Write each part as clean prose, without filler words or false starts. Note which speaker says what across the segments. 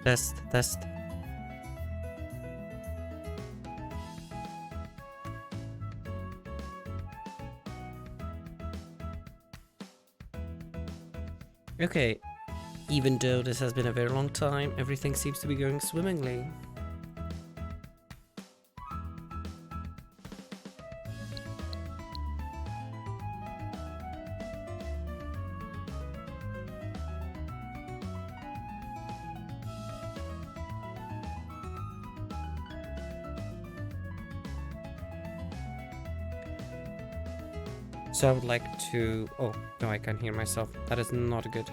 Speaker 1: Test, test. Okay, even though this has been a very long time, everything seems to be going swimmingly. So I would like to... Oh, no, I can't hear myself. That is not good.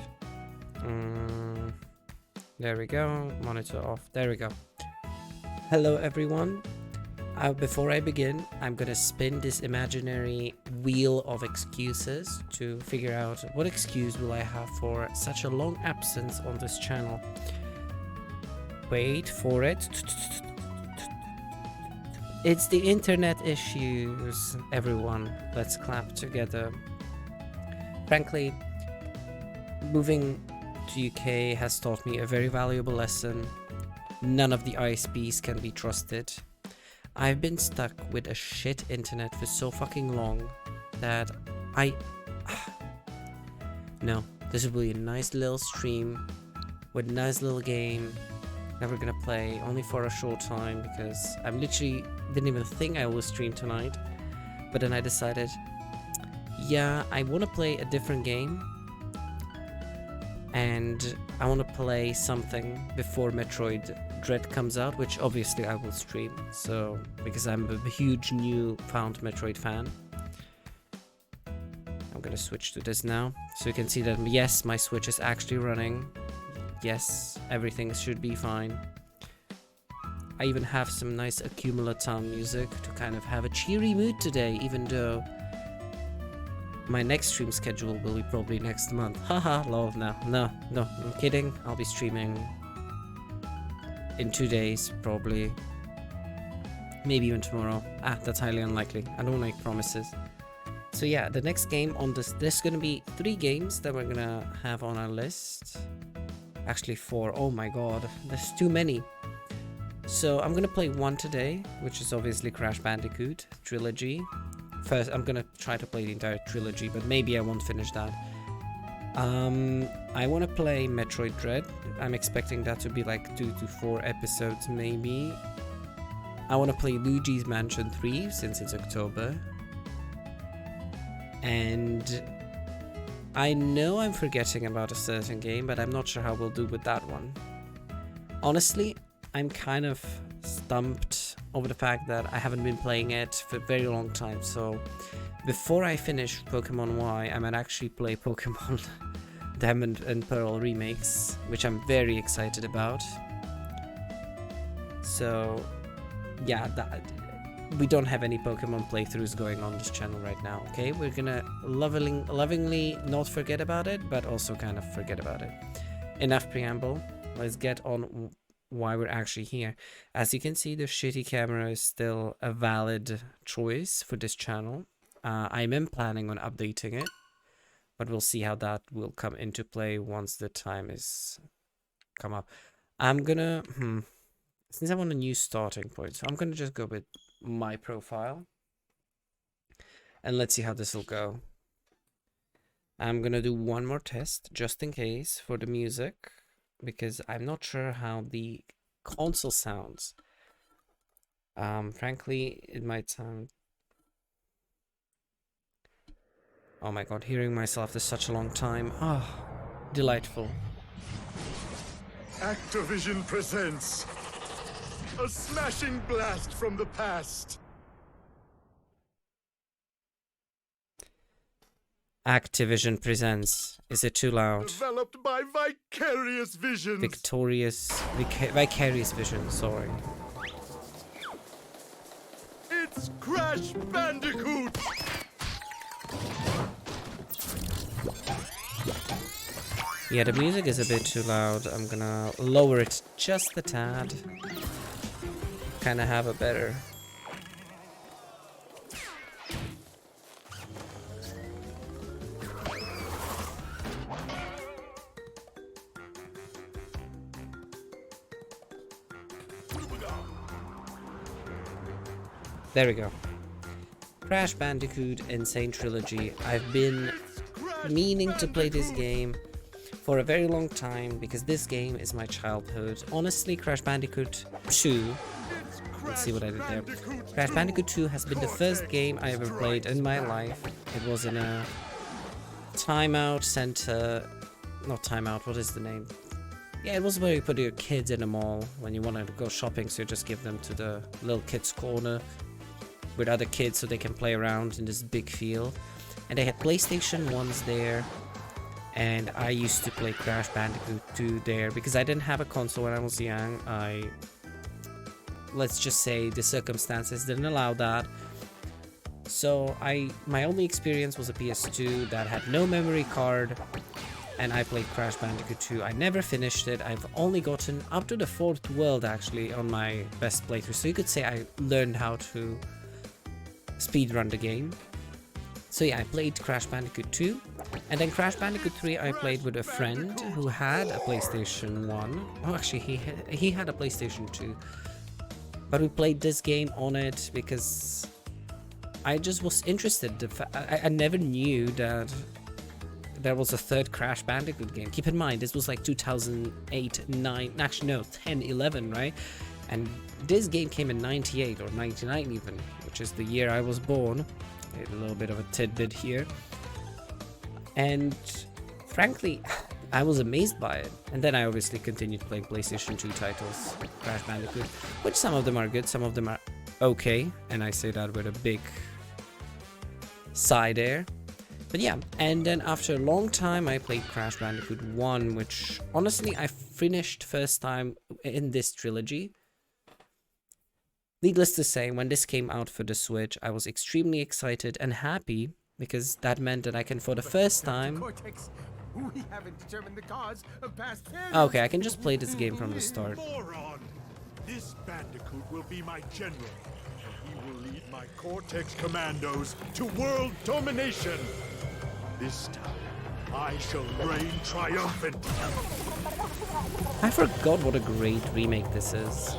Speaker 1: There we go. Monitor off. There we go. Hello, everyone. Before I begin, I'm gonna spin this imaginary wheel of excuses to figure out what excuse will I have for such a long absence on this channel. Wait for it. It's the internet issues, everyone. Let's clap together. Frankly, moving to UK has taught me a very valuable lesson. None of the ISPs can be trusted. I've been stuck with a shit internet for so fucking long that No, this will be a nice little stream with a nice little game that we're gonna play only for a short time because I'm literally didn't even think I will stream tonight, but then I decided, yeah, I want to play a different game and I want to play something before Metroid Dread comes out, which obviously I will stream, so because I'm a huge newfound Metroid fan. I'm gonna switch to this now so you can see that yes, my Switch is actually running. Yes, everything should be fine. I even have some nice accumulaton music to kind of have a cheery mood today, even though my next stream schedule will be probably next month. Haha, lol, no, I'm kidding. I'll be streaming in 2 days, probably. Maybe even tomorrow. That's highly unlikely. I don't make promises. So yeah, the next game on this, there's gonna be 3 games that we're gonna have on our list. Actually 4, oh my god, there's too many. So I'm gonna play one today, which is obviously Crash Bandicoot Trilogy. First, I'm gonna try to play the entire trilogy, but maybe I won't finish that. I want to play Metroid Dread. I'm expecting that to be like 2 to 4 episodes maybe. I want to play Luigi's Mansion 3 since it's October. And I know I'm forgetting about a certain game, but I'm not sure how we'll do with that one. Honestly, I'm kind of stumped over the fact that I haven't been playing it for a very long time, so before I finish Pokemon Y, I might actually play Pokemon Diamond and Pearl remakes, which I'm very excited about. So yeah, we don't have any Pokemon playthroughs going on this channel right now, okay? We're gonna lovingly not forget about it, but also kind of forget about it. Enough preamble, let's get on why we're actually here. As you can see, the shitty camera is still a valid choice for this channel. I'm planning on updating it, but we'll see how that will come into play once the time is come up. I'm gonna since I want a new starting point, so I'm gonna just go with my profile and let's see how this will go. I'm gonna do one more test just in case for the music, because I'm not sure how the console sounds. Frankly, it might sound... Oh my god, hearing myself this such a long time. Oh, delightful.
Speaker 2: Activision presents a smashing blast from the past.
Speaker 1: Activision presents. Is it too loud?
Speaker 2: Developed by Vicarious Visions.
Speaker 1: Vicarious Vision, sorry.
Speaker 2: It's Crash Bandicoot.
Speaker 1: Yeah, the music is a bit too loud. I'm gonna lower it just a tad. Kinda have a better... There we go. Crash Bandicoot Insane Trilogy. I've been meaning to play this game for a very long time because this game is my childhood. Honestly, Crash Bandicoot 2. Let's see what I did there. Crash Bandicoot 2 has been the first game I ever played in my life. It was in a timeout center. Not timeout, what is the name? Yeah, it was where you put your kids in a mall when you wanted to go shopping, so you just give them to the little kids corner with other kids so they can play around in this big field. And they had PlayStation 1s there, and I used to play Crash Bandicoot 2 there because I didn't have a console when I was young. Let's just say the circumstances didn't allow that. So my only experience was a PS2 that had no memory card, and I played Crash Bandicoot 2. I never finished it. I've only gotten up to the 4th world actually on my best playthrough. So you could say I learned how to speedrun the game. So yeah, I played Crash Bandicoot 2, and then Crash Bandicoot 3 I played with a friend who had a PlayStation 1. Oh, actually he had a PlayStation 2. But we played this game on it because I just was interested. I never knew that there was a third Crash Bandicoot game. Keep in mind, this was like 2008, 9, actually no, 10, 11, right? And this game came in 98 or 99 even, which is the year I was born. A little bit of a tidbit here. And frankly, I was amazed by it. And then I obviously continued playing PlayStation 2 titles, Crash Bandicoot, which some of them are good, some of them are okay. And I say that with a big sigh there. But yeah, and then after a long time I played Crash Bandicoot 1, which honestly I finished first time in this trilogy. Needless to say, when this came out for the Switch, I was extremely excited and happy because that meant that I can for the first time...
Speaker 3: We haven't determined the cause of past failures.
Speaker 1: Okay, I can just play this game from the start.
Speaker 2: Moron! This Bandicoot will be my general, and he will lead my Cortex commandos to world domination. This time, I shall reign triumphant.
Speaker 1: I forgot what a great remake this is.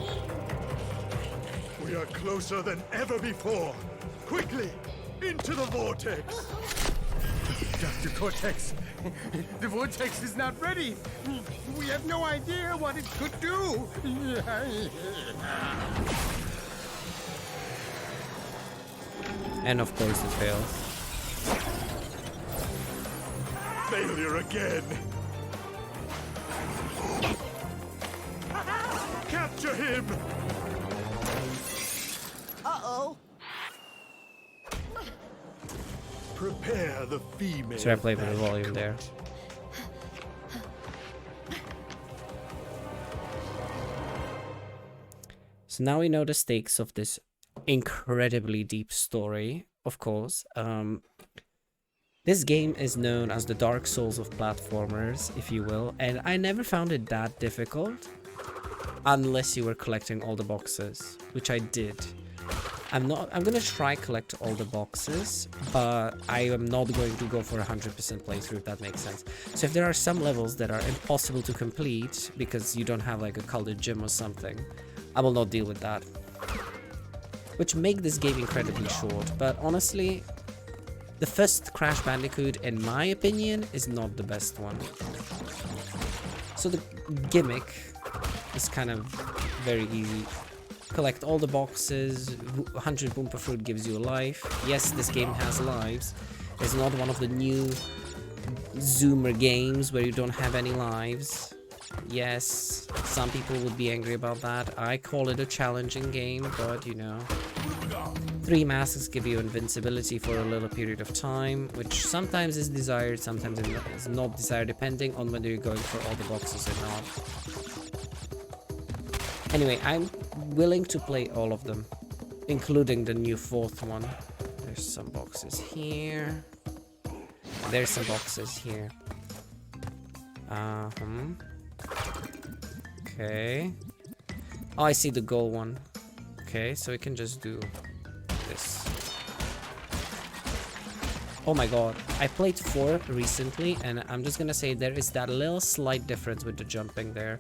Speaker 2: We are closer than ever before. Quickly, into the vortex.
Speaker 3: Dr. Cortex, the vortex is not ready. We have no idea what it could do.
Speaker 1: And of course it fails.
Speaker 2: Failure again. Capture him.
Speaker 3: Uh-oh.
Speaker 2: Prepare the female.
Speaker 1: Should I play with the volume there? So now we know the stakes of this incredibly deep story, of course. This game is known as the Dark Souls of platformers, if you will, and I never found it that difficult unless you were collecting all the boxes, which I did. I'm gonna try collect all the boxes, but I am not going to go for 100% playthrough, if that makes sense. So if there are some levels that are impossible to complete because you don't have like a colored gym or something, I will not deal with that. Which make this game incredibly short, but honestly, the first Crash Bandicoot, in my opinion, is not the best one. So the gimmick is kind of very easy. Collect all the boxes, 100 Boompa Fruit gives you a life. Yes, this game has lives. It's not one of the new Zoomer games where you don't have any lives. Yes, some people would be angry about that. I call it a challenging game, but you know. 3 masks give you invincibility for a little period of time, which sometimes is desired, sometimes is not desired, depending on whether you're going for all the boxes or not. Anyway, I'm willing to play all of them, including the new 4th one. There's some boxes here. There's some boxes here. Okay. Oh, I see the gold one. Okay, so we can just do this. Oh my god, I played 4 recently, and I'm just gonna say there is that little slight difference with the jumping there.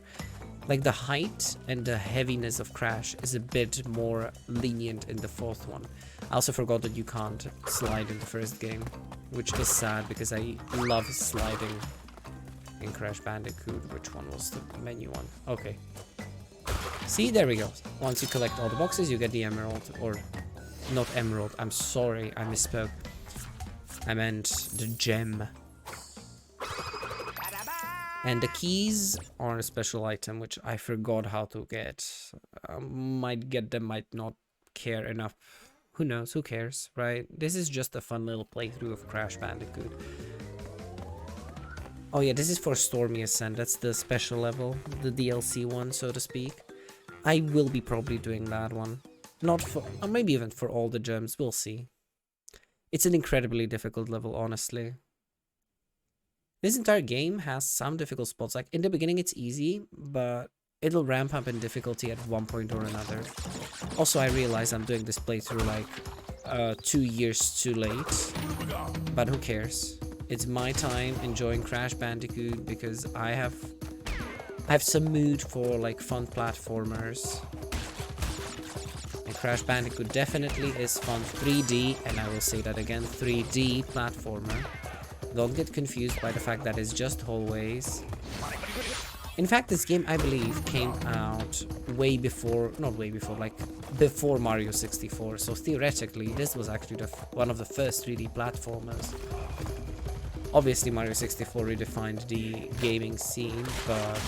Speaker 1: Like the height and the heaviness of Crash is a bit more lenient in the fourth one. I also forgot that you can't slide in the first game, which is sad because I love sliding in Crash Bandicoot. Which one was the menu one? Okay. See, there we go. Once you collect all the boxes, you get the emerald. Or, not emerald. I'm sorry, I misspoke. I meant the gem. And the keys are a special item, which I forgot how to get. Might get them, might not care enough. Who knows? Who cares, right? This is just a fun little playthrough of Crash Bandicoot. Oh yeah, this is for Stormy Ascent. That's the special level, the DLC one, so to speak. I will be probably doing that one. Not for, or maybe even for all the gems, we'll see. It's an incredibly difficult level, honestly. This entire game has some difficult spots. Like, in the beginning it's easy, but it'll ramp up in difficulty at one point or another. Also, I realize I'm doing this playthrough like 2 years too late, but who cares? It's my time enjoying Crash Bandicoot because I have some mood for like fun platformers. And Crash Bandicoot definitely is fun 3D, and I will say that again, 3D platformer. Don't get confused by the fact that it's just hallways. In fact, this game, I believe, came out way before, not way before, like before Mario 64. So theoretically, this was actually one of the first 3D platformers. Obviously, Mario 64 redefined the gaming scene, but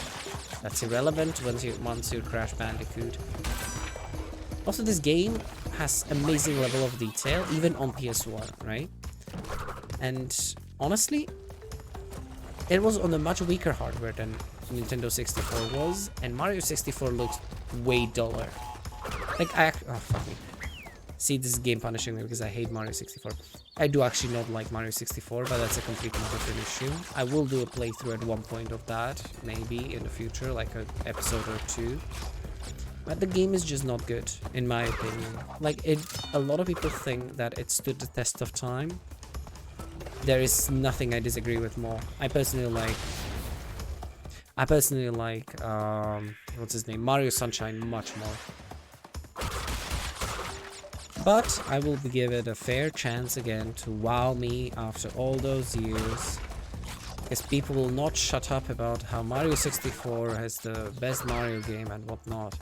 Speaker 1: that's irrelevant once you're Crash Bandicoot. Also, this game has amazing level of detail, even on PS1, right? And honestly, it was on a much weaker hardware than Nintendo 64 was, and Mario 64 looks way duller. Like, oh, fuck me. See, this is game punishing me because I hate Mario 64. I do actually not like Mario 64, but that's a completely different issue. I will do a playthrough at one point of that, maybe in the future, like an episode or two. But the game is just not good, in my opinion. Like, a lot of people think that it stood the test of time. There is nothing I disagree with more. I personally like what's his name? Mario Sunshine much more. But I will give it a fair chance again to wow me after all those years. Because people will not shut up about how Mario 64 has the best Mario game and whatnot.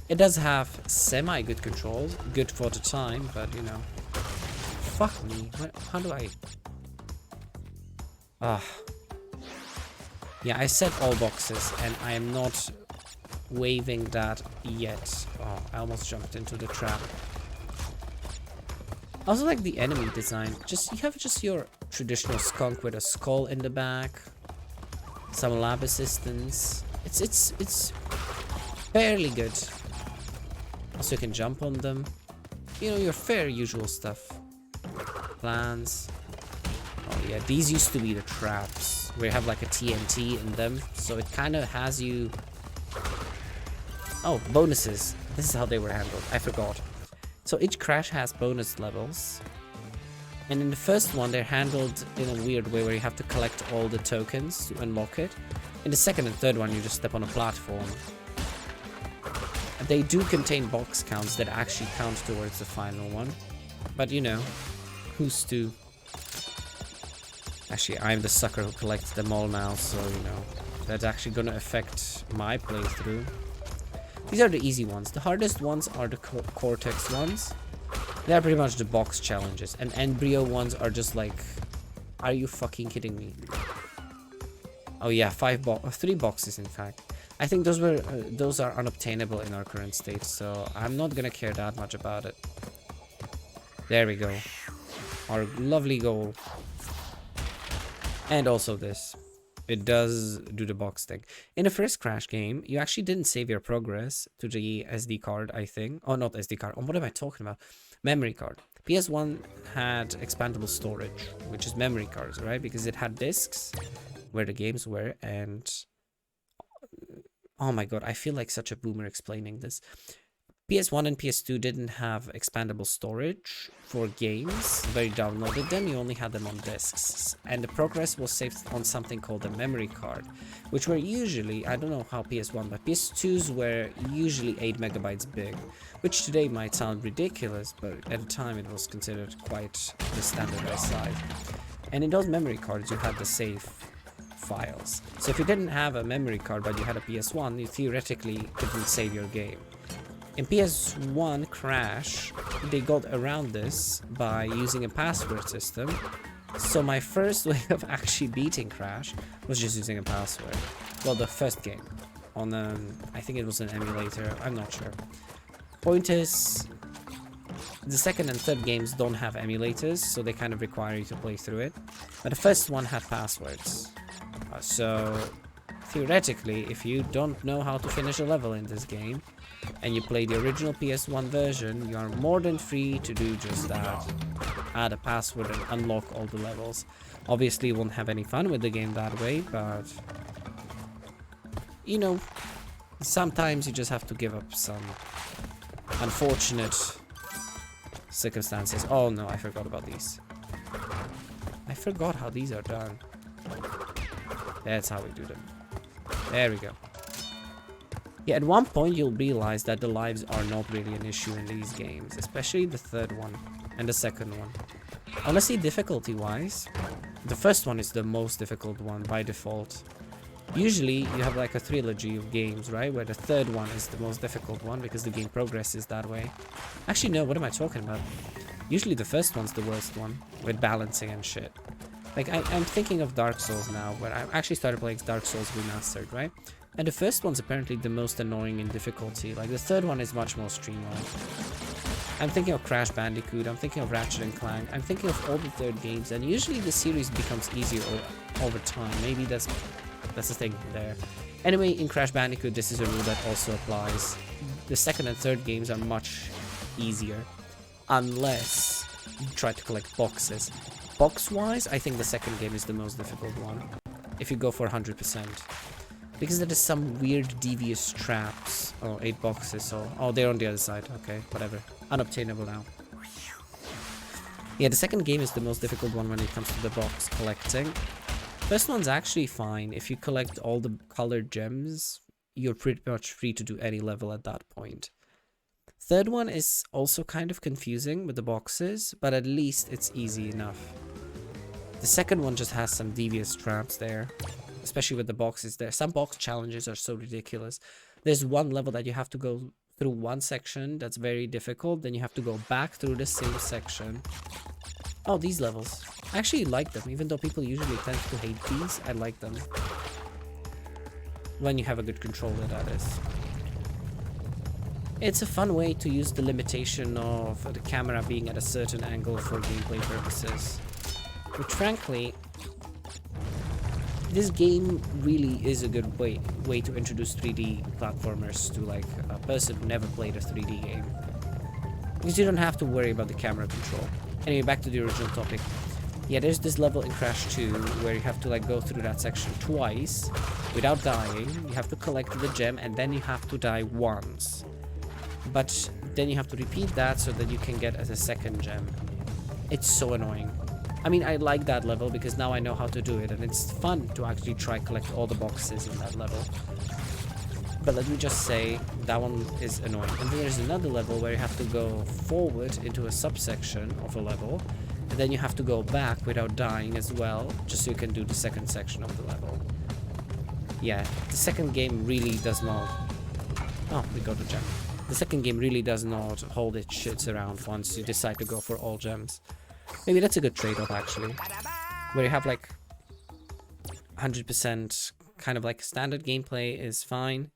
Speaker 1: It does have semi-good controls, good for the time, but you know. Fuck me. How do I... Yeah, I said all boxes, and I am not waving that yet. Oh, I almost jumped into the trap. I also like the enemy design. You have your traditional skunk with a skull in the back, some lab assistants. It's fairly good. Also, you can jump on them. You know, your fair usual stuff. Plans. Oh yeah, these used to be the traps where you have like a TNT in them, so it kind of has you. Oh, bonuses. This is how they were handled. I forgot. So each crash has bonus levels, and in the first one they're handled in a weird way where you have to collect all the tokens to unlock it. In the second and third one, you just step on a platform. They do contain box counts that actually count towards the final one, but you know, who's to? Actually, I'm the sucker who collects them all now, so you know, that's actually gonna affect my playthrough. These are the easy ones. The hardest ones are the Cortex ones. They are pretty much the box challenges, and Embryo ones are just like, are you fucking kidding me? Oh yeah, 3 boxes in fact. I think those are unobtainable in our current state, so I'm not gonna care that much about it. There we go. Our lovely goal. And also this. It does do the box thing. In the first Crash game, you actually didn't save your progress to the SD card, I think. Oh, not SD card. Oh, what am I talking about? Memory card. PS1 had expandable storage, which is memory cards, right? Because it had discs where the games were, and... Oh my god, I feel like such a boomer explaining this. PS1 and PS2 didn't have expandable storage for games where you downloaded them, you only had them on discs. And the progress was saved on something called a memory card, which were usually, I don't know how PS1, but PS2s were usually 8 megabytes big, which today might sound ridiculous, but at the time it was considered quite the standardized size. And in those memory cards you had the save files. So if you didn't have a memory card but you had a PS1, you theoretically couldn't save your game. In PS1 Crash, they got around this by using a password system. So my first way of actually beating Crash was just using a password. Well, the first game on I think it was an emulator, I'm not sure. Point is, the second and third games don't have emulators, so they kind of require you to play through it. But the first one had passwords. So theoretically, if you don't know how to finish a level in this game, and you play the original PS1 version, you are more than free to do just that. Add a password and unlock all the levels. Obviously, you won't have any fun with the game that way, but you know, sometimes you just have to give up some unfortunate circumstances. Oh no, I forgot about these. I forgot how these are done. That's how we do them. There we go. Yeah, at one point you'll realize that the lives are not really an issue in these games, especially the third one and the second one. Honestly, difficulty-wise, the first one is the most difficult one by default. Usually you have like a trilogy of games, right, where the third one is the most difficult one because the game progresses that way. Actually, no, what am I talking about? Usually the first one's the worst one, with balancing and shit. Like, I'm thinking of Dark Souls now, where I actually started playing Dark Souls Remastered, right? And the first one's apparently the most annoying in difficulty. Like, the third one is much more streamlined. I'm thinking of Crash Bandicoot, I'm thinking of Ratchet and Clank, I'm thinking of all the third games, and usually the series becomes easier over time. Maybe that's the thing there. Anyway, in Crash Bandicoot, this is a rule that also applies. The second and third games are much easier, unless you try to collect boxes. Box-wise, I think the second game is the most difficult one, if you go for 100%. Because there is some weird devious traps. Oh, 8 boxes, so... Oh, they're on the other side. Okay, whatever. Unobtainable now. Yeah, the second game is the most difficult one when it comes to the box collecting. First one's actually fine. If you collect all the colored gems, you're pretty much free to do any level at that point. Third one is also kind of confusing with the boxes, but at least it's easy enough. The second one just has some devious traps there, especially with the boxes there. Some box challenges are so ridiculous. There's one level that you have to go through one section that's very difficult, then you have to go back through the same section. Oh, these levels. I actually like them, even though people usually tend to hate these, I like them. When you have a good controller, that is. It's a fun way to use the limitation of the camera being at a certain angle for gameplay purposes. Which frankly, this game really is a good way to introduce 3D platformers to like a person who never played a 3D game. Because you don't have to worry about the camera control. Anyway, back to the original topic. Yeah, there's this level in Crash 2 where you have to like go through that section twice without dying. You have to collect the gem and then you have to die once. But then you have to repeat that so that you can get as a second gem. It's so annoying. I mean, I like that level because now I know how to do it, and it's fun to actually try collect all the boxes in that level. But let me just say, that one is annoying. And then there's another level where you have to go forward into a subsection of a level, and then you have to go back without dying as well, just so you can do the second section of the level. Yeah, the second game really does not... Oh, we got a gem. The second game really does not hold its shits around once you decide to go for all gems. Maybe that's a good trade-off, actually. Where you have, like, 100% kind of like standard gameplay is fine.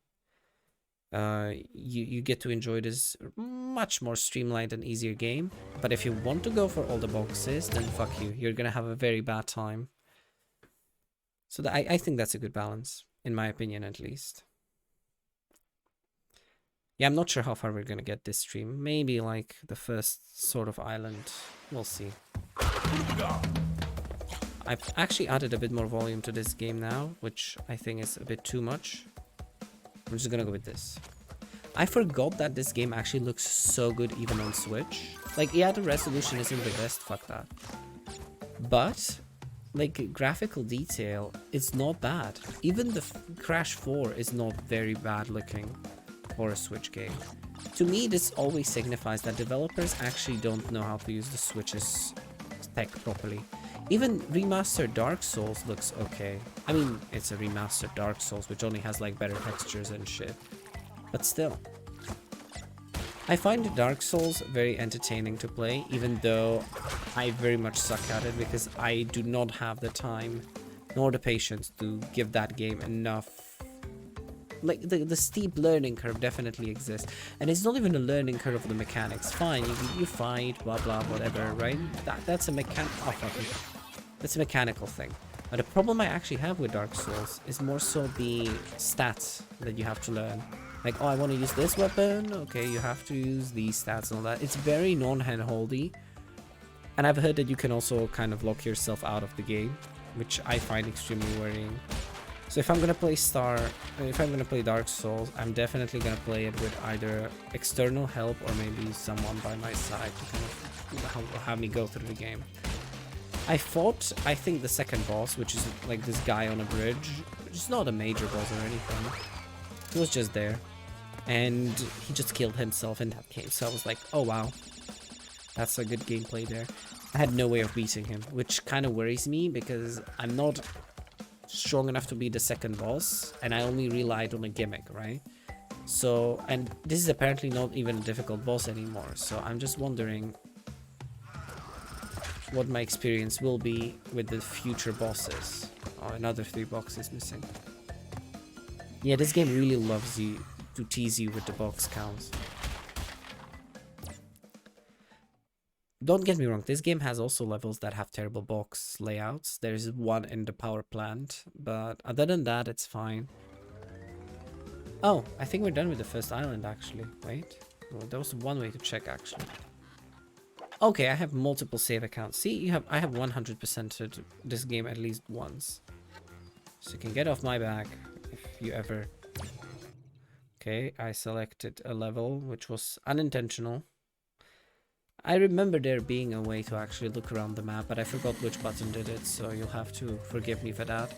Speaker 1: You get to enjoy this much more streamlined and easier game. But if you want to go for all the boxes, then fuck you. You're gonna have a very bad time. So I think that's a good balance, in my opinion, at least. Yeah, I'm not sure how far we're gonna get this stream. Maybe like the first sort of island. We'll see. I've actually added a bit more volume to this game now, which I think is a bit too much. I'm just gonna go with this. I forgot that this game actually looks so good even on Switch. Like, yeah, the resolution isn't the best, fuck that. But, like, graphical detail is not bad. Even the Crash 4 is not very bad looking for a Switch game. To me, this always signifies that developers actually don't know how to use the Switch's tech properly. Even remastered Dark Souls looks okay. I mean, it's a remastered Dark Souls, which only has like better textures and shit. But still. I find Dark Souls very entertaining to play, even though I very much suck at it because I do not have the time nor the patience to give that game enough. Like, the steep learning curve definitely exists. And it's not even a learning curve of the mechanics. Fine, you fight, blah blah, whatever, right? That's a that's a mechanical thing. But the problem I actually have with Dark Souls is more so the stats that you have to learn. Like, oh, I want to use this weapon. Okay, you have to use these stats and all that. It's very non-handholdy. And I've heard that you can also kind of lock yourself out of the game, which I find extremely worrying. So if I'm gonna play Dark Souls, I'm definitely gonna play it with either external help or maybe someone by my side to kind of have me go through the game. I think the second boss, which is like this guy on a bridge, which is not a major boss or anything. He was just there, and he just killed himself in that game. So I was like, oh wow, that's a good gameplay there. I had no way of beating him, which kind of worries me because I'm not strong enough to be the second boss, and I only relied on a gimmick, right? So, and this is apparently not even a difficult boss anymore, so I'm just wondering what my experience will be with the future bosses. Oh, another 3 boxes missing. Yeah, this game really loves you to tease you with the box counts. Don't get me wrong, this game has also levels that have terrible box layouts. There's one in the power plant, but other than that, it's fine. Oh, I think we're done with the first island, actually. Wait, well, there was one way to check, actually. Okay, I have multiple save accounts. See, I have 100%ed this game at least once. So you can get off my back if you ever... Okay, I selected a level, which was unintentional. I remember there being a way to actually look around the map, but I forgot which button did it, so you'll have to forgive me for that.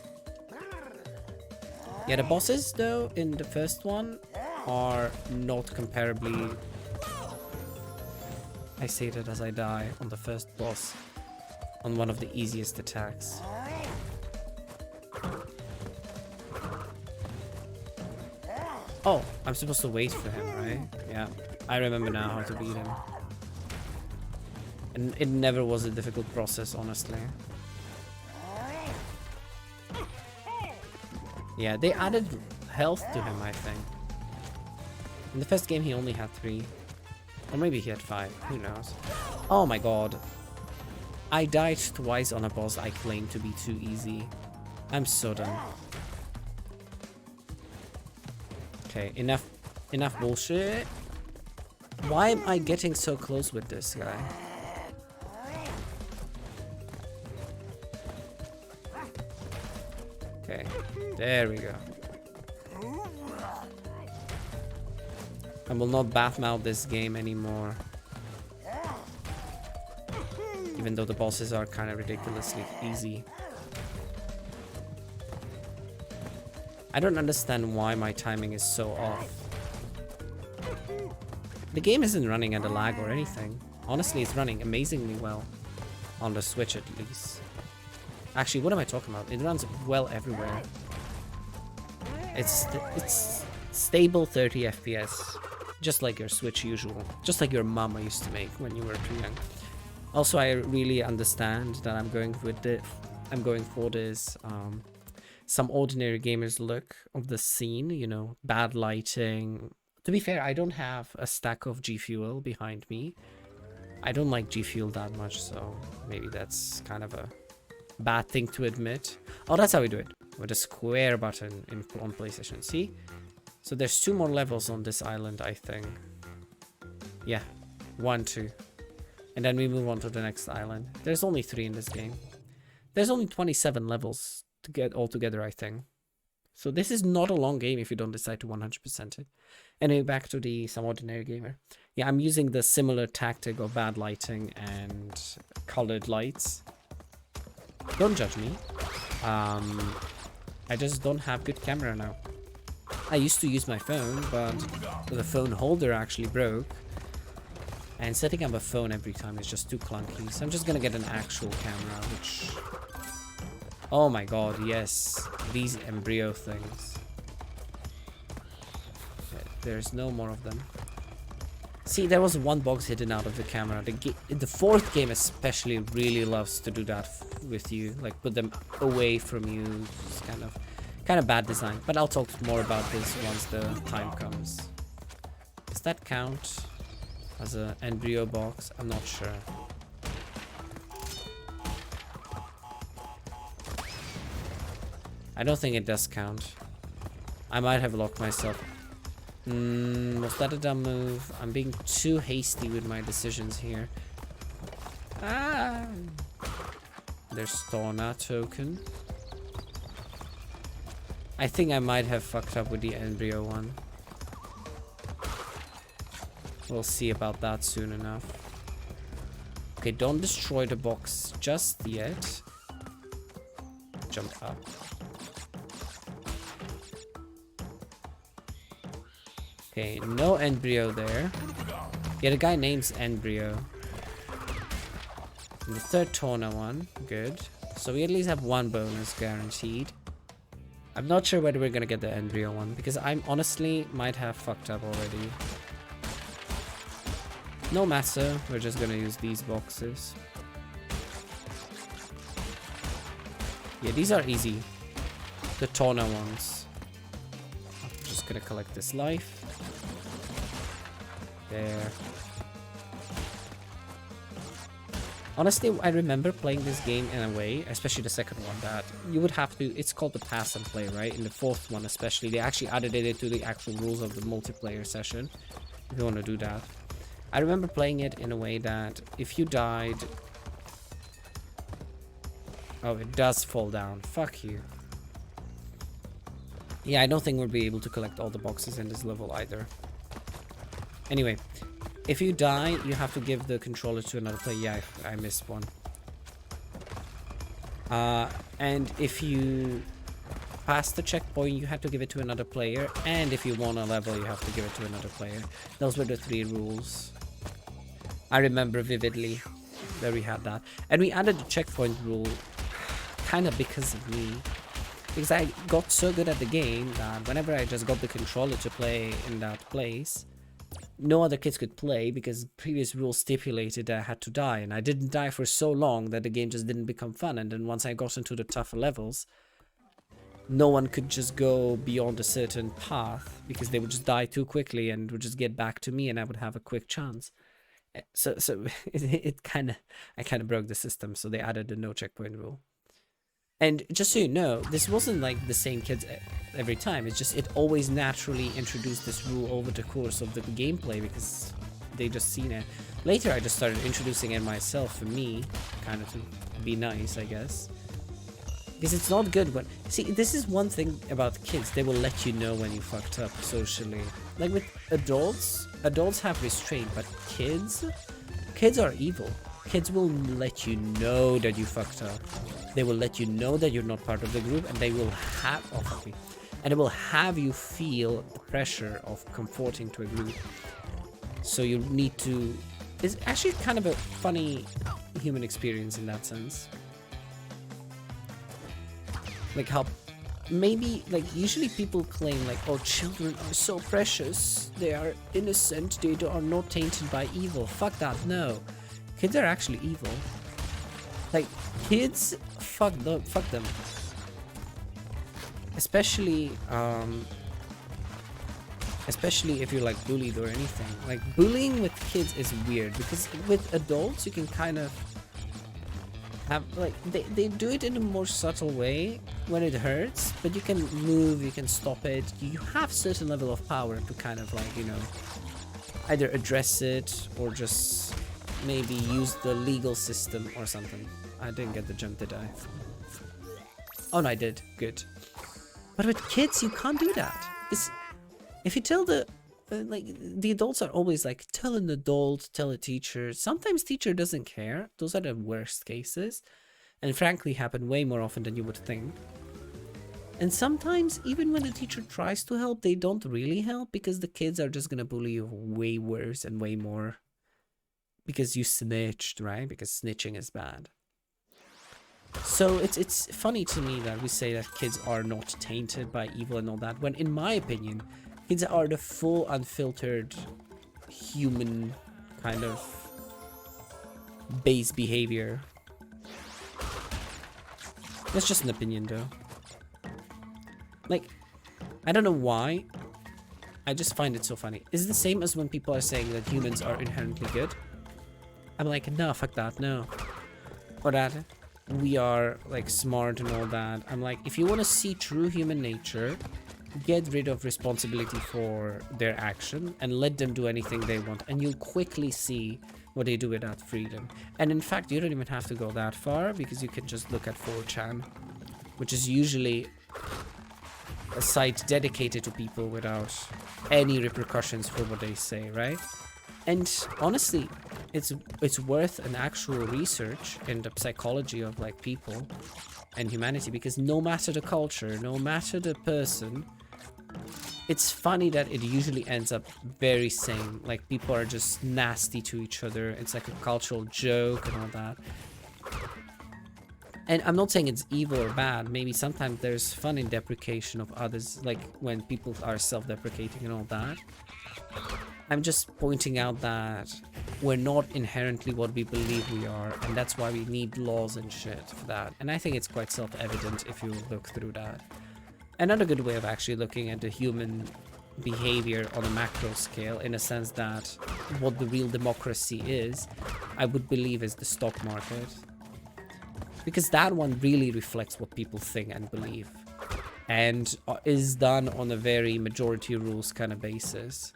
Speaker 1: Yeah, the bosses, though, in the first one are not comparably... I say that as I die on the first boss, on one of the easiest attacks. Oh, I'm supposed to wait for him, right? Yeah, I remember now how to beat him. And it never was a difficult process, honestly. Yeah, they added health to him, I think. In the first game, he only had 3. Or maybe he had 5. Who knows? Oh my god. I died twice on a boss I claimed to be too easy. I'm so done. Okay, enough bullshit. Why am I getting so close with this guy? Okay, there we go. I will not badmouth this game anymore. Even though the bosses are kind of ridiculously easy. I don't understand why my timing is so off. The game isn't running at a lag or anything. Honestly, it's running amazingly well. On the Switch at least. Actually, what am I talking about? It runs well everywhere. It's stable 30 FPS. Just like your Switch usual. Just like your mama used to make when you were too young. Also, I really understand that I'm going for this some ordinary gamers look of the scene, you know, bad lighting. To be fair, I don't have a stack of G Fuel behind me. I don't like G Fuel that much, so maybe that's kind of a bad thing to admit. Oh, that's how we do it. With a square button on PlayStation. See? So there's 2 more levels on this island, I think. Yeah. 1, 2. And then we move on to the next island. There's only 3 in this game. There's only 27 levels to get all together, I think. So this is not a long game if you don't decide to 100% it. Anyway, back to the Some Ordinary Gamer. Yeah, I'm using the similar tactic of bad lighting and colored lights. Don't judge me. I just don't have good camera now. I used to use my phone, but the phone holder actually broke. And setting up a phone every time is just too clunky. So I'm just gonna get an actual camera, which... Oh my god, yes. These embryo things. There's no more of them. See, there was one box hidden out of the camera. The fourth game especially really loves to do that with you. Like, put them away from you. It's kind of bad design. But I'll talk more about this once the time comes. Does that count as an embryo box? I'm not sure. I don't think it does count. I might have locked myself. Was that a dumb move? I'm being too hasty with my decisions here. Ah! There's Storna token. I think I might have fucked up with the embryo one. We'll see about that soon enough. Okay, don't destroy the box just yet. Jump up. Okay, no embryo there. Yeah, the guy names embryo. And the third Torna one, good. So we at least have one bonus guaranteed. I'm not sure whether we're gonna get the embryo one because I'm honestly might have fucked up already. No matter, we're just gonna use these boxes. Yeah, these are easy. The Torna ones. I'm just gonna collect this life. There. Honestly, I remember playing this game in a way, especially the second one, that you would have to... It's called the pass and play, right? In the fourth one especially, they actually added it to the actual rules of the multiplayer session. If you want to do that. I remember playing it in a way that if you died... Oh, it does fall down. Fuck you. Yeah, I don't think we'll be able to collect all the boxes in this level either. Anyway, if you die, you have to give the controller to another player. Yeah, I missed one. And if you pass the checkpoint, you have to give it to another player. And if you won a level, you have to give it to another player. Those were the 3 rules. I remember vividly that we had that. And we added the checkpoint rule kind of because of me. Because I got so good at the game that whenever I just got the controller to play in that place, no other kids could play because previous rules stipulated that I had to die, and I didn't die for so long that the game just didn't become fun. And then once I got into the tougher levels, no one could just go beyond a certain path because they would just die too quickly and would just get back to me, and I would have a quick chance. So I kind of broke the system, so they added the no checkpoint rule. And just so you know, this wasn't like the same kids every time. It's just it always naturally introduced this rule over the course of the gameplay because they just seen it. Later I just started introducing it myself for me, kind of to be nice, I guess. Because it's not good when... See, this is one thing about kids. They will let you know when you fucked up socially. Like with adults have restraint, but kids are evil. Kids will let you know that you fucked up. They will let you know that you're not part of the group, and they will have you feel the pressure of conforming to a group. So you need to... It's actually kind of a funny human experience in that sense. Like how maybe, like, usually people claim like, oh, children are so precious, they are innocent, they are not tainted by evil. Fuck that, no. Kids are actually evil. Like, kids, fuck them. Especially if you're like bullied or anything. Like, bullying with kids is weird because with adults you can kind of have, like, they do it in a more subtle way when it hurts, but you can move, you can stop it. You have certain level of power to kind of, like, you know, either address it or just maybe use the legal system or something. I didn't get the jump, did I? Oh no, I did. Good. But with kids, you can't do that. Because if you tell like, the adults are always like, tell an adult, tell a teacher. Sometimes teacher doesn't care. Those are the worst cases. And frankly, happen way more often than you would think. And sometimes, even when the teacher tries to help, they don't really help because the kids are just gonna bully you way worse and way more. Because you snitched, right? Because snitching is bad. So it's funny to me that we say that kids are not tainted by evil and all that, when in my opinion, kids are the full unfiltered human kind of base behavior. That's just an opinion though. Like, I don't know why, I just find it so funny. It's the same as when people are saying that humans are inherently good. I'm like, no, fuck that, no. Or that we are like smart and all that. I'm like, if you want to see true human nature, get rid of responsibility for their action and let them do anything they want, and you'll quickly see what they do with that freedom. And in fact, you don't even have to go that far, because you can just look at 4chan, which is usually a site dedicated to people without any repercussions for what they say, right? And honestly, it's worth an actual research in the psychology of like people and humanity, because no matter the culture, no matter the person, it's funny that it usually ends up very same. Like, people are just nasty to each other. It's like a cultural joke and all that. And I'm not saying it's evil or bad. Maybe sometimes there's fun in deprecation of others, like when people are self-deprecating and all that. I'm just pointing out that we're not inherently what we believe we are, and that's why we need laws and shit for that. And I think it's quite self-evident if you look through that. Another good way of actually looking at the human behavior on a macro scale, in a sense that what the real democracy is, I would believe is the stock market. Because that one really reflects what people think and believe, and is done on a very majority rules kind of basis.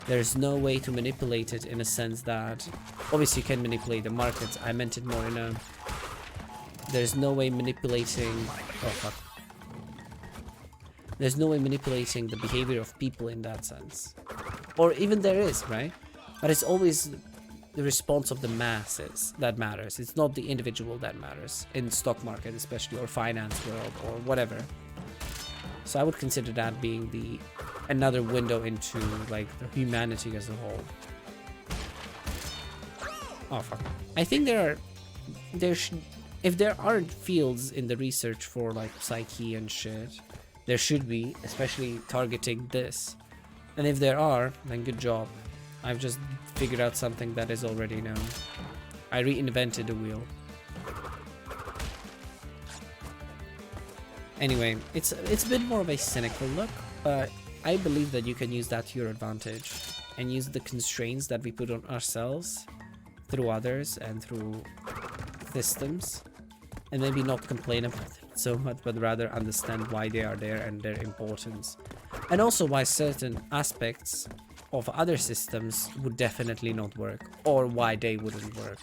Speaker 1: There's no way to manipulate it, in a sense that, obviously you can manipulate the markets. I meant it more in a, there's no way manipulating, oh fuck. There's no way manipulating the behavior of people in that sense. Or even there is, right? But it's always the response of the masses that matters. It's not the individual that matters, in stock market especially, or finance world, or whatever. So I would consider that being the another window into like the humanity as a whole. Oh fuck. I think if there aren't fields in the research for like psyche and shit, there should be, especially targeting this. And if there are, then good job. I've just figured out something that is already known. I reinvented the wheel. Anyway, it's a bit more of a cynical look, but I believe that you can use that to your advantage and use the constraints that we put on ourselves through others and through systems, and maybe not complain about them so much, but rather understand why they are there and their importance, and also why certain aspects of other systems would definitely not work, or why they wouldn't work.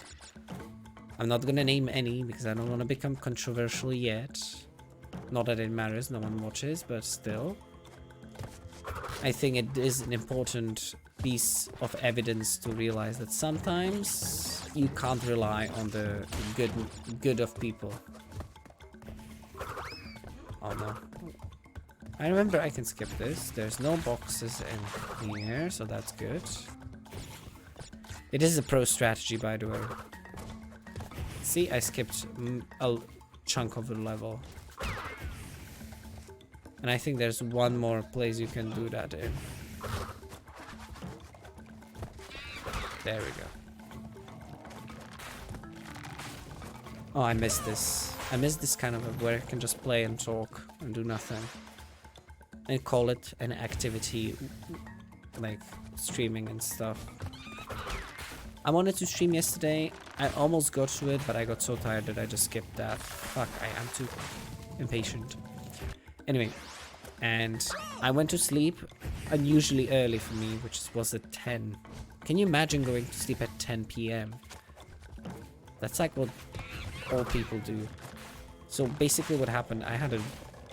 Speaker 1: I'm not gonna name any because I don't want to become controversial yet. Not that it matters, no one watches, but still. I think it is an important piece of evidence to realize that sometimes you can't rely on the good of people. Oh no. I remember I can skip this. There's no boxes in here, so that's good. It is a pro strategy, by the way. See, I skipped a chunk of the level. And I think there's one more place you can do that in. There we go. Oh, I missed this. I missed this kind of where I can just play and talk and do nothing. And call it an activity, like streaming and stuff. I wanted to stream yesterday. I almost got to it, but I got so tired that I just skipped that. Fuck, I am too impatient. Anyway, and I went to sleep unusually early for me, which was at 10. Can you imagine going to sleep at 10 p.m? That's like what all people do. So basically what happened, I had a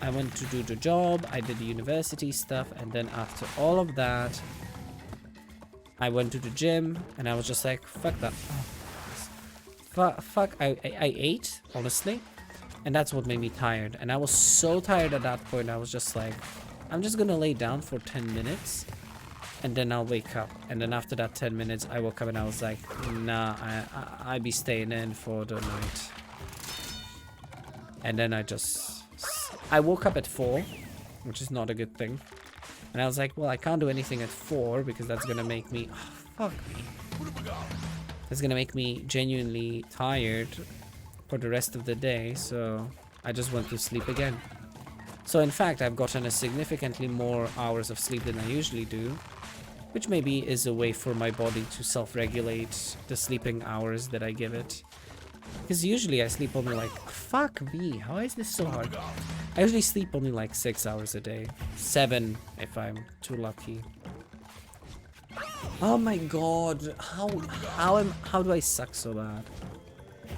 Speaker 1: I went to do the job, I did the university stuff, and then after all of that, I went to the gym, and I was just like, fuck that. Fuck, I ate, honestly, and that's what made me tired. And I was so tired at that point, I was just like, I'm just gonna lay down for 10 minutes, and then I'll wake up. And then after that 10 minutes, I woke up and I was like, nah, I be staying in for the night. And then I woke up at 4, which is not a good thing. And I was like, well, I can't do anything at 4 because that's gonna make me... Oh, fuck me. That's gonna make me genuinely tired for the rest of the day, so I just went to sleep again. So in fact, I've gotten a significantly more hours of sleep than I usually do, which maybe is a way for my body to self-regulate the sleeping hours that I give it. Because usually I sleep only like... Fuck me, how is this so hard? I usually sleep only like 6 hours a day. 7 if I'm too lucky. Oh my god, how do I suck so bad?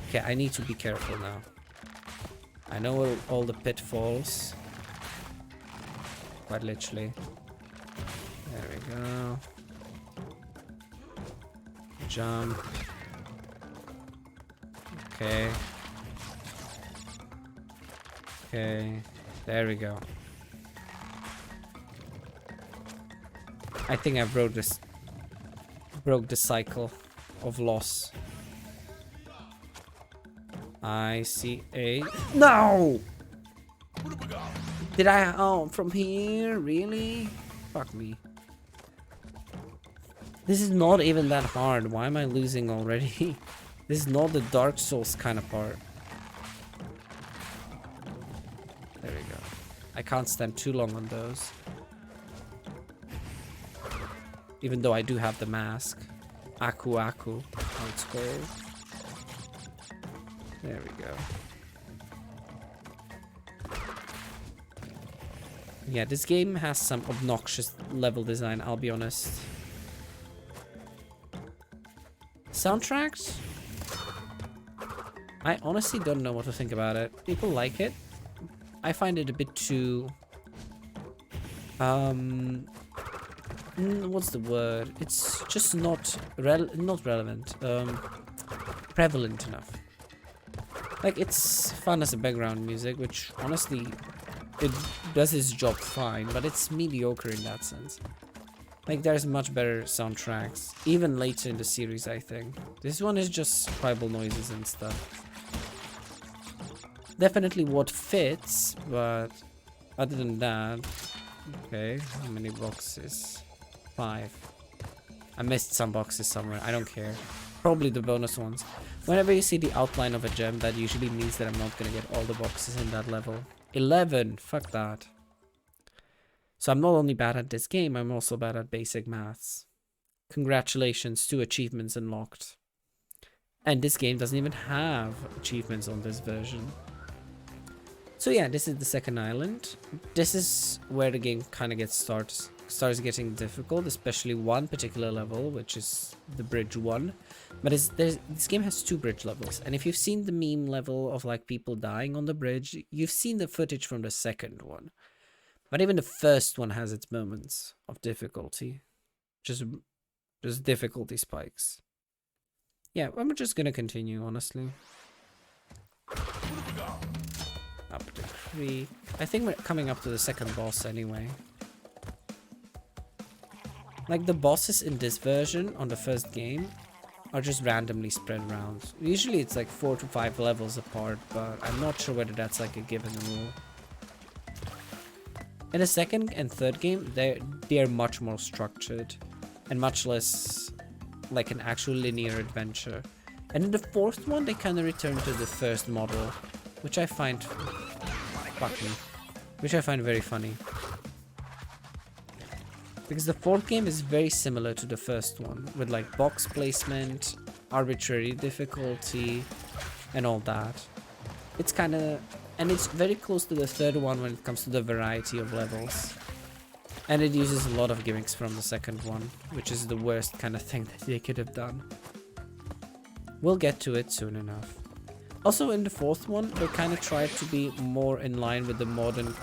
Speaker 1: Okay, I need to be careful now. I know all the pitfalls. Quite literally. There we go. Jump. Okay. Okay. There we go. I think I broke the cycle of loss. I see a... No! Did I... Oh, from here? Really? Fuck me. This is not even that hard. Why am I losing already? This is not the Dark Souls kind of part. There we go. I can't stand too long on those. Even though I do have the mask. Aku Aku, how it's called. There we go. Yeah, this game has some obnoxious level design, I'll be honest. Soundtracks? I honestly don't know what to think about it. People like it. I find it a bit too... what's the word? It's just not relevant. Prevalent enough. Like, it's fun as a background music, which honestly, it does its job fine, but it's mediocre in that sense. Like, there's much better soundtracks, even later in the series, I think. This one is just tribal noises and stuff. Definitely what fits, but other than that... Okay, how many boxes? 5. I missed some boxes somewhere, I don't care. Probably the bonus ones. Whenever you see the outline of a gem, that usually means that I'm not gonna get all the boxes in that level. 11! Fuck that. So I'm not only bad at this game, I'm also bad at basic maths. Congratulations, 2 achievements unlocked. And this game doesn't even have achievements on this version. So yeah, this is the second island. This is where the game kind of starts getting difficult, especially one particular level, which is the bridge 1. But this game has 2 bridge levels, and if you've seen the meme level of like people dying on the bridge, you've seen the footage from the second one. But even the first one has its moments of difficulty. Just difficulty spikes. Yeah, I'm just gonna continue, honestly. Up the creek. I think we're coming up to the second boss anyway. Like, the bosses in this version on the first game are just randomly spread around. Usually it's like 4 to 5 levels apart, but I'm not sure whether that's like a given rule. In the second and third game, they are much more structured and much less like an actual linear adventure. And in the fourth one, they kind of return to the first model, which I find... Fuck me. Which I find very funny. Because the fourth game is very similar to the first one, with like box placement, arbitrary difficulty, and all that. It's kind of... And it's very close to the third one when it comes to the variety of levels. And it uses a lot of gimmicks from the second one, which is the worst kind of thing that they could have done. We'll get to it soon enough. Also, in the fourth one, they kind of tried to be more in line with the modern,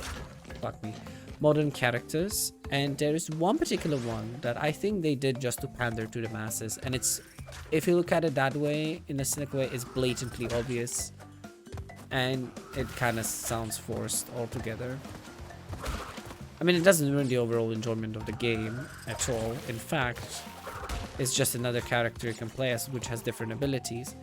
Speaker 1: modern characters. And there is one particular one that I think they did just to pander to the masses. And it's, if you look at it that way, in a cynical way, it's blatantly obvious. And it kind of sounds forced altogether. I mean, it doesn't ruin the overall enjoyment of the game at all. In fact, it's just another character you can play as, which has different abilities.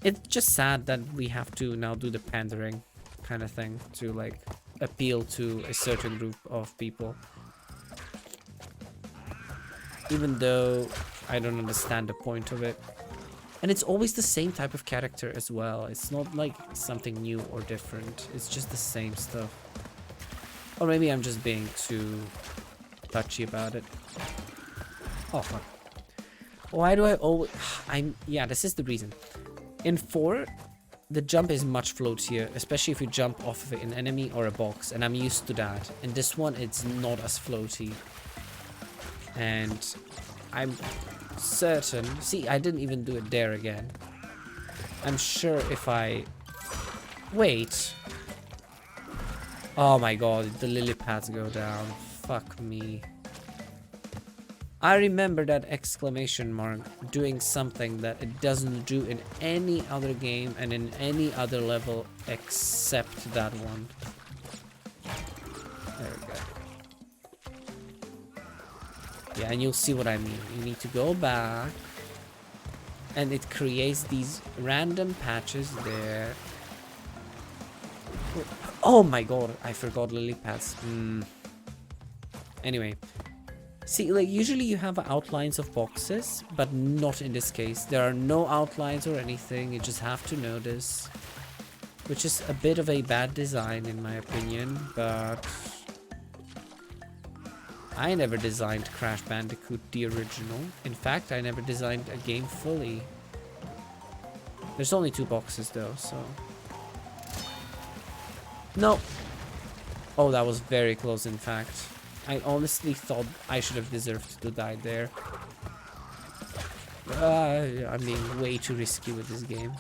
Speaker 1: It's just sad that we have to now do the pandering kind of thing to like appeal to a certain group of people. Even though I don't understand the point of it. And it's always the same type of character as well. It's not like something new or different. It's just the same stuff. Or maybe I'm just being too touchy about it. Oh, fuck. Why do I always... Yeah, this is the reason. In 4, the jump is much floatier, especially if you jump off of an enemy or a box, and I'm used to that. In this one, it's not as floaty. And I'm certain... See, I didn't even do it there again. I'm sure if I... Wait. Oh my god, the lily pads go down. Fuck me. I remember that exclamation mark doing something that it doesn't do in any other game and in any other level except that one. There we go. Yeah, and you'll see what I mean. You need to go back and it creates these random patches there. Oh my god, I forgot lily pads. Anyway. See, like, usually you have outlines of boxes, but not in this case. There are no outlines or anything, you just have to notice. Which is a bit of a bad design, in my opinion, but... I never designed Crash Bandicoot, the original. In fact, I never designed a game fully. There's only 2 boxes, though, so... No! Oh, that was very close, in fact. I honestly thought I should have deserved to die there. I'm being way too risky with this game.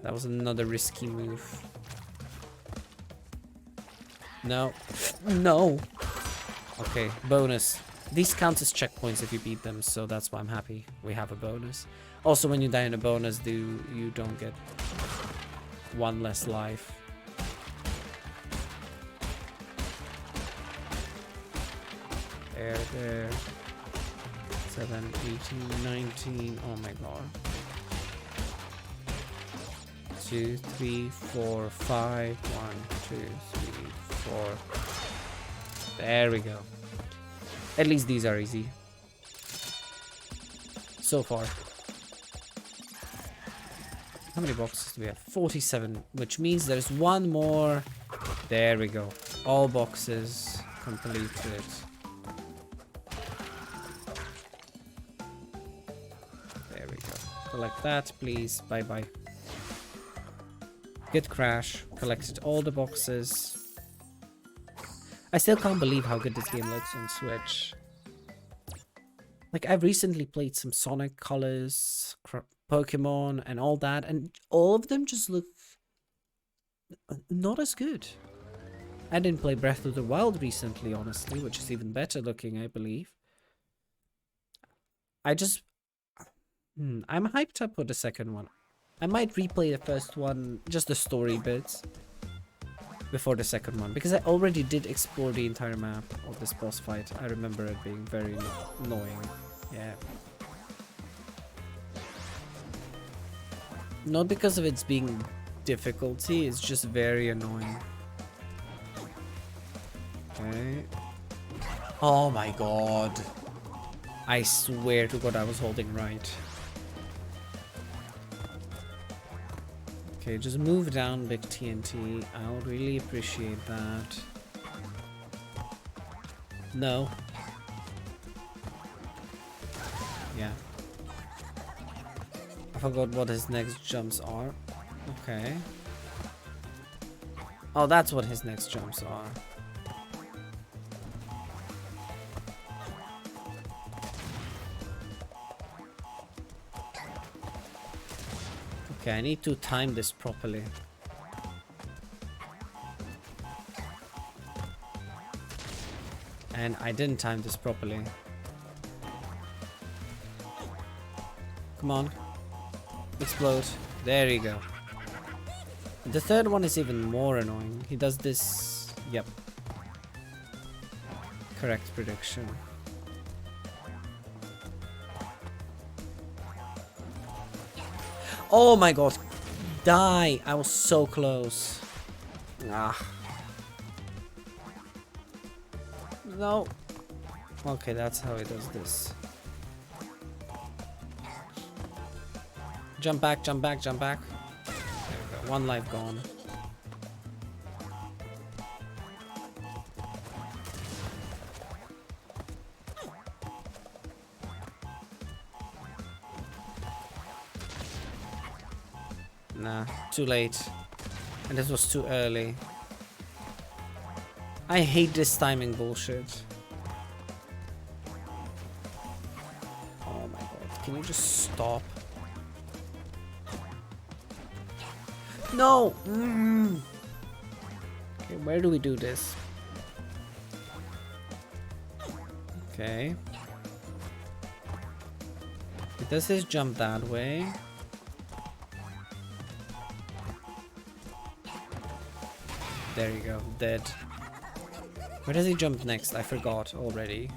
Speaker 1: That was another risky move. No. No! Okay, bonus. These count as checkpoints if you beat them, so that's why I'm happy we have a bonus. Also, when you die in a bonus, you don't get 1 less life. There. 7, 18, 19. Oh my god. 2, 3, 4, 5. 1, 2, 3, 4. There we go. At least these are easy. So far. How many boxes do we have? 47, which means there's 1 more. There we go. All boxes completed. There we go. Collect that, please. Bye-bye. Good Crash. Collected all the boxes. I still can't believe how good this game looks on Switch. Like, I've recently played some Sonic Colors, Pokemon, and all that, and all of them just look not as good. I didn't play Breath of the Wild recently, honestly, which is even better looking, I believe. I'm hyped up for the second one. I might replay the first one, just the story bits, before the second one, because I already did explore the entire map of this boss fight. I remember it being very annoying. Yeah. Not because of its being difficulty, it's just very annoying. Okay. Oh my god. I swear to god I was holding right. Okay, just move down, big TNT. I would really appreciate that. No. Yeah. I forgot what his next jumps are. Okay. Oh, that's what his next jumps are. Okay, I need to time this properly. And I didn't time this properly. Come on. Explode. There you go. The third one is even more annoying. He does this... Yep. Correct prediction. Oh my god. Die. I was so close. Ah. No. Okay, that's how he does this. Jump back, jump back, jump back. There we go. One life gone. Nah, too late. And this was too early. I hate this timing bullshit. Oh my god, can you just stop? No! Okay, where do we do this? Okay. Does his jump that way? There you go, dead. Where does he jump next? I forgot already.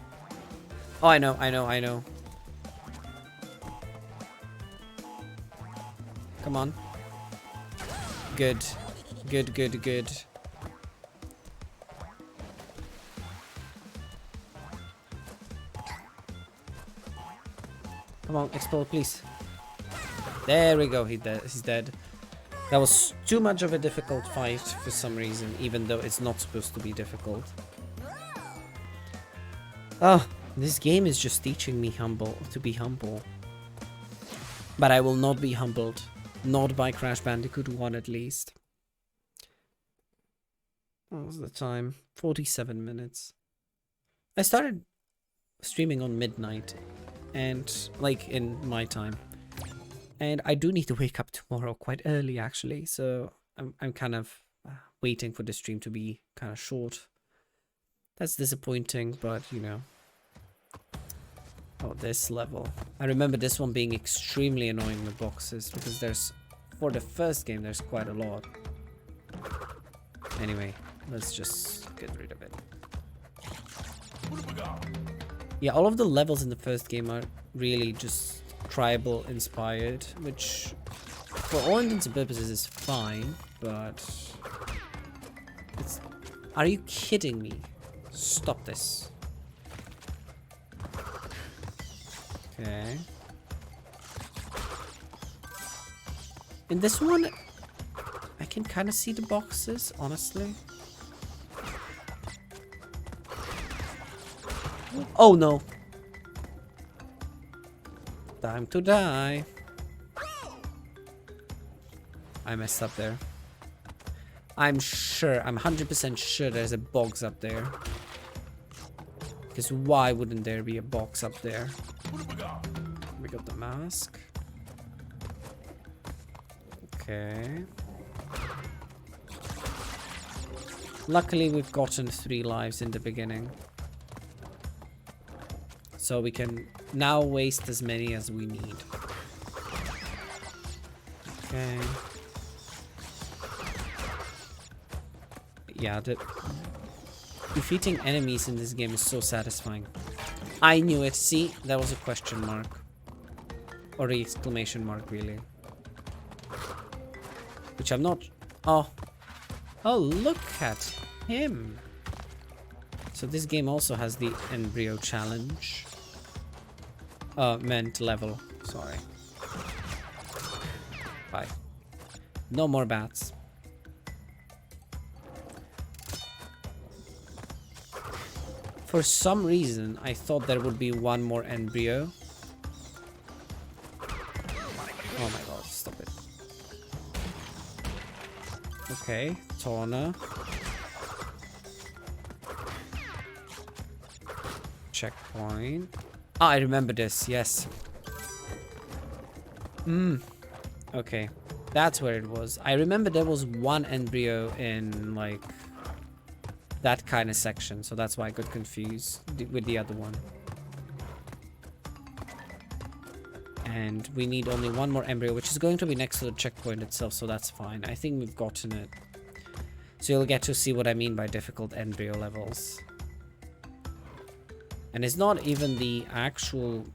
Speaker 1: Oh, I know. Come on. Good. Good. Come on, explode, please. There we go, he's dead. That was too much of a difficult fight for some reason, even though it's not supposed to be difficult. Oh, this game is just teaching me to be humble. But I will not be humbled. Not by Crash Bandicoot 1 at least. What was the time? 47 minutes. I started streaming on midnight. And, like, in my time. And I do need to wake up tomorrow quite early, actually. So I'm kind of waiting for the stream to be kind of short. That's disappointing, but, you know. Oh, this level. I remember this one being extremely annoying with boxes. Because there's, for the first game, there's quite a lot. Anyway, let's just get rid of it. Yeah, all of the levels in the first game are really just tribal inspired, which for all intents and purposes is fine, but it's... Are you kidding me? Stop this. Okay. In this one, I can kind of see the boxes, honestly. Oh no. Time to die. I messed up there. I'm 100% sure there's a box up there. Because why wouldn't there be a box up there? We got the mask. Okay. Luckily we've gotten 3 lives in the beginning. So we can now waste as many as we need. Okay. Yeah, defeating enemies in this game is so satisfying. I knew it. See, that was a question mark. Or an exclamation mark, really. Which I'm not... Oh. Oh, look at him. So this game also has the embryo challenge. Meant level. Sorry. Bye. No more bats. For some reason, I thought there would be one more embryo. Oh my god, stop it. Okay, Torna. Checkpoint. Ah, I remember this, yes. Okay. That's where it was. I remember there was one embryo in, like, that kind of section, so that's why I got confused with the other one. And we need only one more embryo, which is going to be next to the checkpoint itself, so that's fine. I think we've gotten it. So you'll get to see what I mean by difficult embryo levels. And it's not even the actual,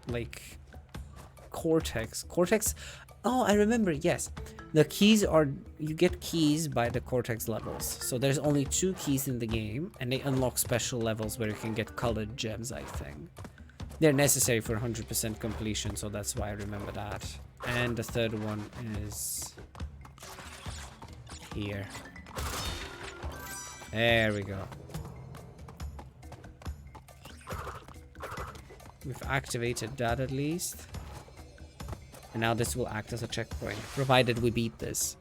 Speaker 1: like, cortex. Cortex... Oh, I remember, yes. The keys are... You get keys by the cortex levels. So there's only 2 keys in the game, and they unlock special levels where you can get colored gems, I think. They're necessary for 100% completion, so that's why I remember that. And the third one is... here. There we go. We've activated that at least. And now this will act as a checkpoint, provided we beat this.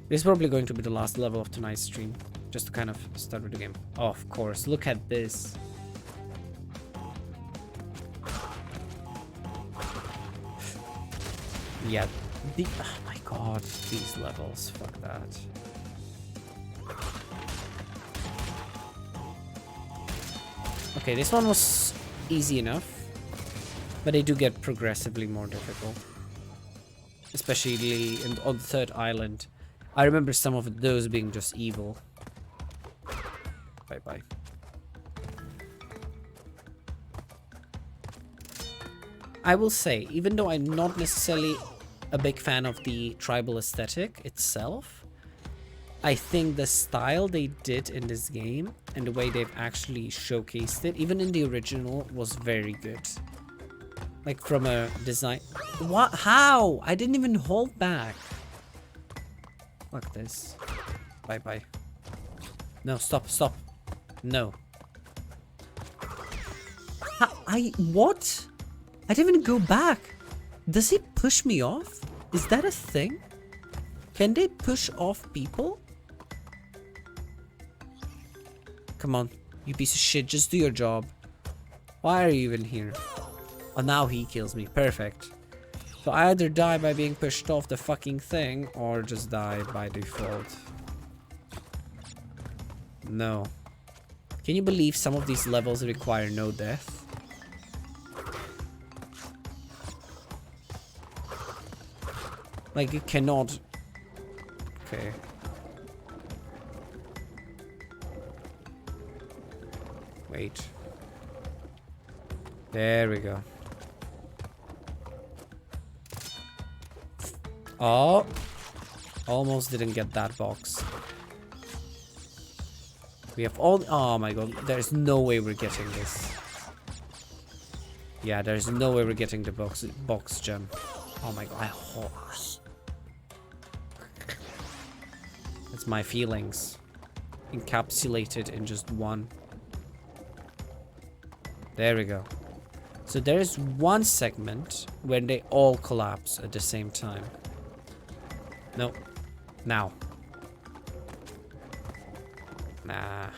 Speaker 1: This is probably going to be the last level of tonight's stream, just to kind of start with the game. Oh, of course, look at this. Yeah, oh my god, these levels, fuck that. Okay, this one was easy enough, but they do get progressively more difficult. Especially on the third island. I remember some of those being just evil. Bye-bye. I will say, even though I'm not necessarily a big fan of the tribal aesthetic itself, I think the style they did in this game and the way they've actually showcased it, even in the original, was very good. Like from a design... What? How? I didn't even hold back. Fuck this. Bye-bye. No, stop, stop. No. What? I didn't even go back. Does he push me off? Is that a thing? Can they push off people? Come on, you piece of shit, just do your job. Why are you even here? Oh, now he kills me. Perfect. So I either die by being pushed off the fucking thing, or just die by default. No. Can you believe some of these levels require no death? Like, you cannot... Okay. Wait. There we go. Oh! Almost didn't get that box. We have all... Oh my god, there's no way we're getting this. Yeah, there's no way we're getting the box gem. Oh my god, That's my feelings. Encapsulated in just one. There we go. So there's one segment when they all collapse at the same time. No. Now. Nah.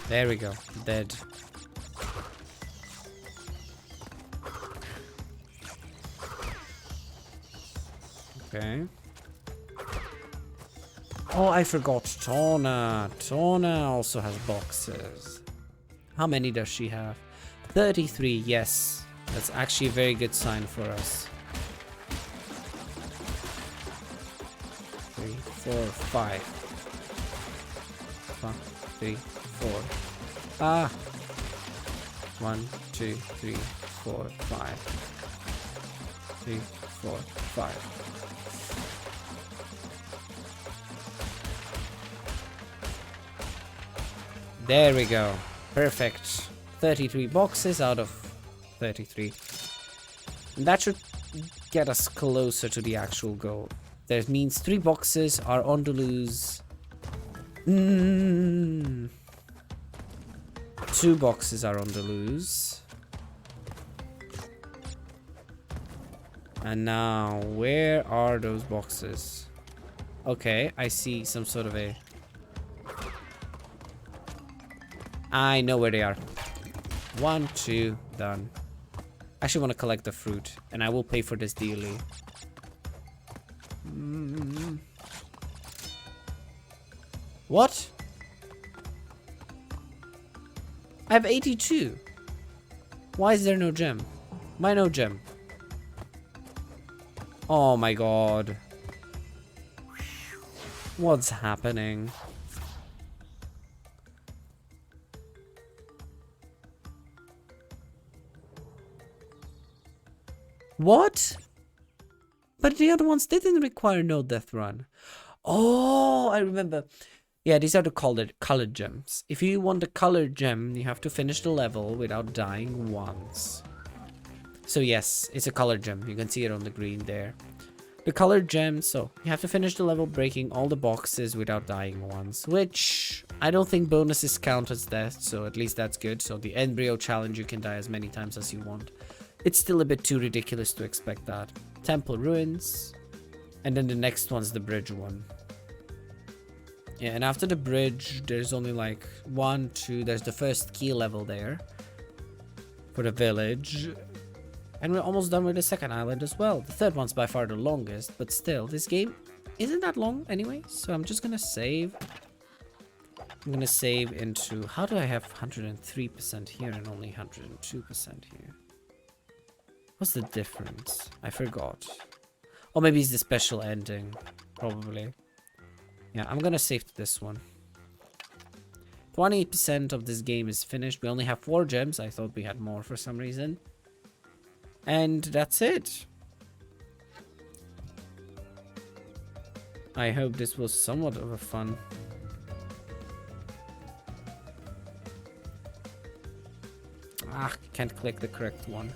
Speaker 1: There we go. Dead. Okay. Oh, I forgot Tona. Tona also has boxes. How many does she have? 33, yes. That's actually a very good sign for us. 3, 4, 5. 1, 3, 4. Ah! 1, 2, 3, 4, 5. 3, 4, 5. There we go. Perfect. 33 boxes out of 33. And that should get us closer to the actual goal. That means 3 boxes are on the loose. 2 boxes are on the loose. And now, where are those boxes? Okay, I see some sort of a... I know where they are. 1, 2, done. I actually want to collect the fruit, and I will pay for this dearly. What? I have 82. Why is there no gem? Why no gem? Oh my god. What's happening? What? But the other ones didn't require no death run. Oh, I remember. Yeah, these are the colored gems. If you want the colored gem, you have to finish the level without dying once. So yes, it's a colored gem. You can see it on the green there. The colored gem, so you have to finish the level breaking all the boxes without dying once, which I don't think bonuses count as death, so at least that's good. So the embryo challenge, you can die as many times as you want. It's still a bit too ridiculous to expect that. Temple ruins, and then the next one's the bridge one. Yeah, and after the bridge, there's only like 1, 2, there's the first key level there for the village. And we're almost done with the second island as well. The third one's by far the longest, but still, this game isn't that long anyway. So I'm just gonna save. I'm gonna save into, how do I have 103% here and only 102% here? What's the difference? I forgot. Or maybe it's the special ending, probably. Yeah, I'm gonna save to this one. 28% of this game is finished. We only have 4 gems. I thought we had more for some reason. And that's it. I hope this was somewhat of a fun. Ah, can't click the correct one.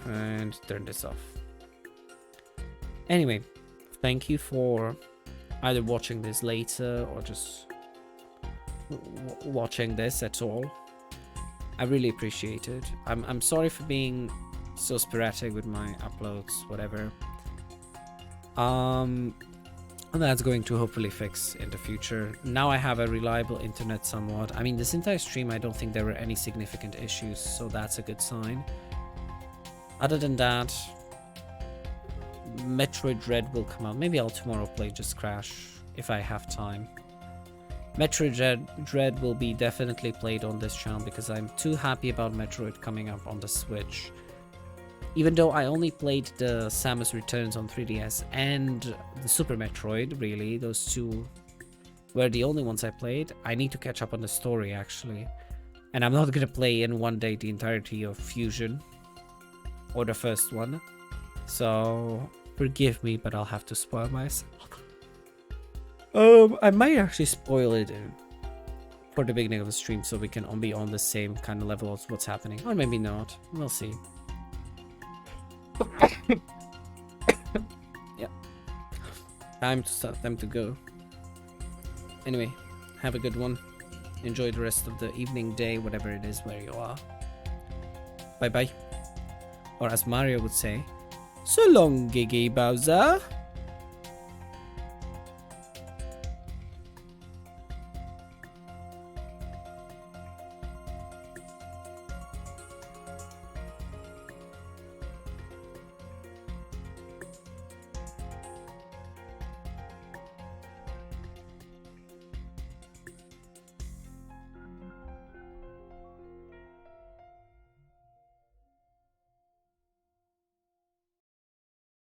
Speaker 1: And turn this off. Anyway, thank you for either watching this later or just watching this at all. I really appreciate it. I'm sorry for being so sporadic with my uploads, whatever. That's going to hopefully fix in the future. Now I have a reliable internet somewhat. I mean, this entire stream, I don't think there were any significant issues, so that's a good sign. Other than that, Metroid Dread will come out. Maybe I'll tomorrow play Just Crash if I have time. Metroid Dread will be definitely played on this channel because I'm too happy about Metroid coming up on the Switch. Even though I only played the Samus Returns on 3DS and the Super Metroid, really, those two were the only ones I played. I need to catch up on the story actually. And I'm not gonna play in one day the entirety of Fusion or the first one. So forgive me, but I'll have to spoil myself. I might actually spoil it for the beginning of the stream so we can be on the same kind of level as what's happening. Or maybe not. We'll see. Yeah. Time to go. Anyway, have a good one. Enjoy the rest of the evening, day, whatever it is where you are. Bye bye. Or as Mario would say, so long, Gigi Bowser.